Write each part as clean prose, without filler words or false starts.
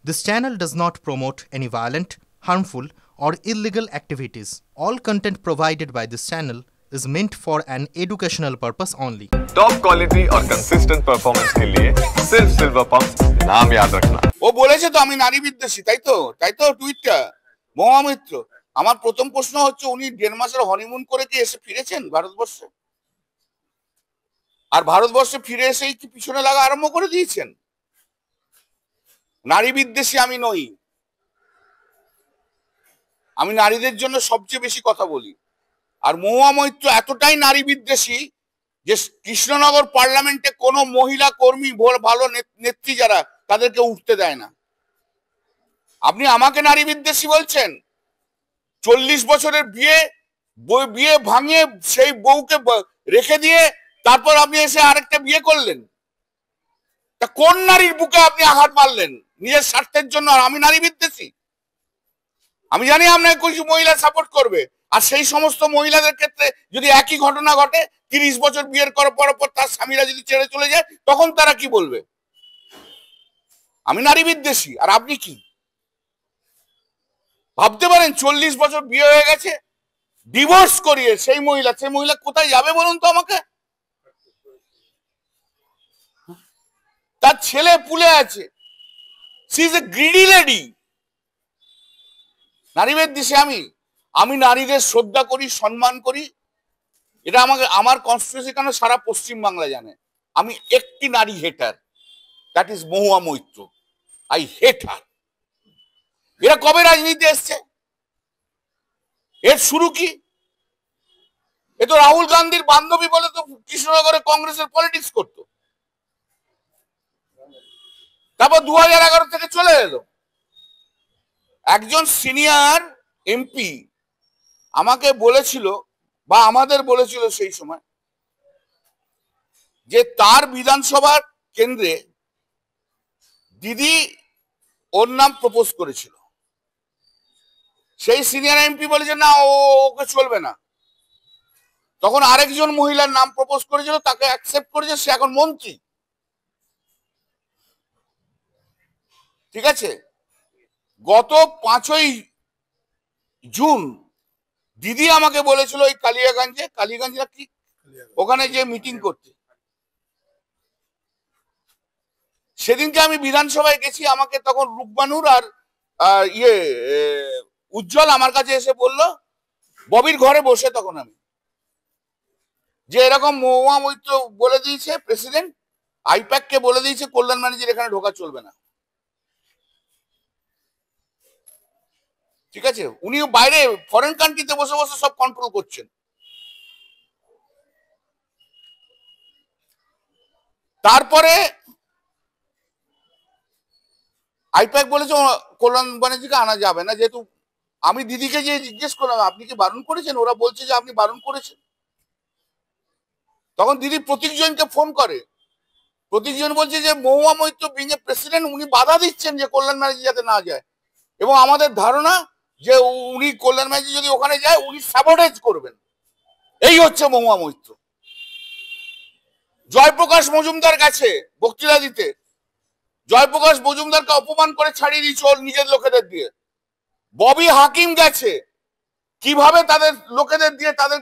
This channel does not promote any violent, harmful, or illegal activities. All content provided by this channel is meant for an educational purpose only. Top quality और consistent performance के लिए सिर्फ silver pump नाम याद रखना। ও বলেছে তো আমি নারী বিদ্বেষী, তাই তো টুইটটা মহামিত্র। আমার প্রথম প্রশ্ন হচ্ছে, উনি 1.5 মাসের হনিমুন করে কি এসে ফিরেছেন ভারতবর্ষে? আর ভারতবর্ষে ফিরে এসেই কি পিছনে লাগা আরম্ভ করে দিয়েছেন? নারী বিদ্বেষী আমি নই, আমি নারীদের জন্য সবচেয়ে বেশি কথা বলি। আর মহুয়া মৈত্র এতটাই নারী বিদ্বেষী যে কৃষ্ণনগর পার্লামেন্টে কোনো মহিলা কর্মী ভালো নেত্রী যারা তাদেরকে উঠতে দেয় না। আপনি আমাকে নারী বিদ্বেষী বলছেন? 40 বছরের বিয়ে ভাঙিয়ে সেই বউকে রেখে দিয়ে তারপর আপনি এসে আরেকটা বিয়ে করলেন। তা কোন নারীর বুকে আপনি আঘাত মারলেন নিজের স্বার্থের জন্য? আর আমি নারী বিদ্বেষী? আমি জানি আপনাকে কিছু মহিলা সাপোর্ট করবে, আর সেই সমস্ত মহিলাদের ক্ষেত্রে যদি একই ঘটনা ঘটে, 30 বছর বিয়ের করার পর তার স্বামীরা যদি ছেড়ে চলে যায়, তখন তারা কি বলবে? আমি নারী বিদ্বেষী আর আপনি কি ভাবতে পারেন? 40 বছর বিয়ে হয়ে গেছে, ডিভোর্স করিয়ে সেই মহিলা কোথায় যাবে বলুন তো আমাকে? তার ছেলে পুলে আছে, she is a greedy lady. নারী বিদ্বেষী আমি নারীদের শ্রদ্ধা করি, সম্মান করি। এটা আমার কনস্টিটিউশন কেন সারা পশ্চিম বাংলা জানে। আমি একটি নারী hater, that is Mahua Moitra. I hate her. এরা কবে রাজনীতি এসছে? এর শুরু কি? এ তো রাহুল গান্ধীর বান্ধবী বলে তো কৃষ্ণনগরে কংগ্রেসের পলিটিক্স করত। তারপর 2011 থেকে চলে এলো। একজন সিনিয়র এমপি আমাকে বলেছিল বা আমাদের বলেছিল সেই সময় যে তার বিধানসভার কেন্দ্রে দিদি ওর নাম প্রপোজ করেছিল। সেই সিনিয়র এমপি বলেছে না, ওকে চলবে না। তখন আরেকজন মহিলার নাম প্রপোজ করেছিল, তাকে অ্যাকসেপ্ট করেছে, সে এখন মন্ত্রী। ঠিক আছে, গত 5ই জুন দিদি আমাকে বলেছিল ওই কালিয়াগঞ্জে কি ওখানে যে মিটিং করতে, সেদিনকে আমি বিধানসভায় গেছি। আমাকে তখন রূপবানুর আর উজ্জ্বল আমার কাছে এসে বলল, ববির ঘরে বসে তখন আমি, যে এরকম মহুয়া মৈত্র বলে দিয়েছে প্রেসিডেন্ট, আইপ্যাক কে বলে দিয়েছে কল্যাণ ব্যানার্জির এখানে ঢোকা চলবে না। ঠিক আছে, উনি বাইরে ফরেন কান্ট্রিতে বসে বসে সব কন্ট্রোল করছেন। তারপরে আইপ্যাক বলেছে কল্যাণ ব্যানার্জিকে আনা যাবে না, যেহেতু আমি দিদিকে যে জিজ্ঞেস করলাম আপনি কি বারণ করেছেন, ওরা বলছে যে আপনি বারণ করেছেন। তখন দিদি প্রতীকজনকে ফোন করে, প্রতীকজন বলছে যে Mahua Moitra being a president, উনি বাধা দিচ্ছেন যে কল্যাণ ব্যানার্জি যাতে না যায়, এবং আমাদের ধারণা যে উনি কল্যাণ ব্যানার্জি যদি ওখানে যায় উনি স্যাবোটেজ করবেন। এই হচ্ছে মহুয়া মৈত্র। জয়প্রকাশ মজুমদার গেছে বক্তৃতা দিতে, জয়প্রকাশ মজুমদারকে অপমান করে ছাড়িয়ে দিয়েছে ওর নিজের লোকেদের দিয়ে। ববি হাকিম গেছে, কিভাবে তাদের লোকেদের দিয়ে তাদের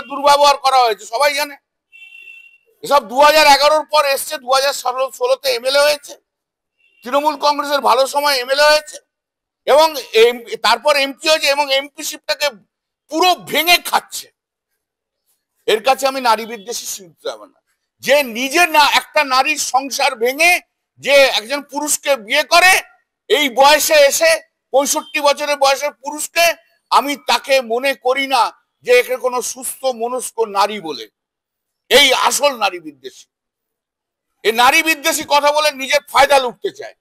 দুর্ব্যবহার করা হয়েছে সবাই জানে। এসব 2011 পর এসছে, 2016-তে এমএলএ হয়েছে, তৃণমূল কংগ্রেসের ভালো সময় এমএলএ হয়েছে, এবং তারপর এমপি হয়েছে, এবং এমপিশিপটাকে পুরো ভেঙে খাচ্ছে। এর কাছে আমি নারী বিদ্বেষী শুনতে হবে না। যে নিজে না একটা নারীর সংসার ভেঙে যে একজন পুরুষকে বিয়ে করে, এই বয়সে এসে 65 বছরের বয়সের পুরুষকে আমি তাকে মনে করি না যে একে কোনো সুস্থ মনস্ক নারী বলে। এই আসল নারী বিদ্বেষী। এই নারী বিদ্বেষী কথা বলে নিজের ফায়দা লুটতে চায়।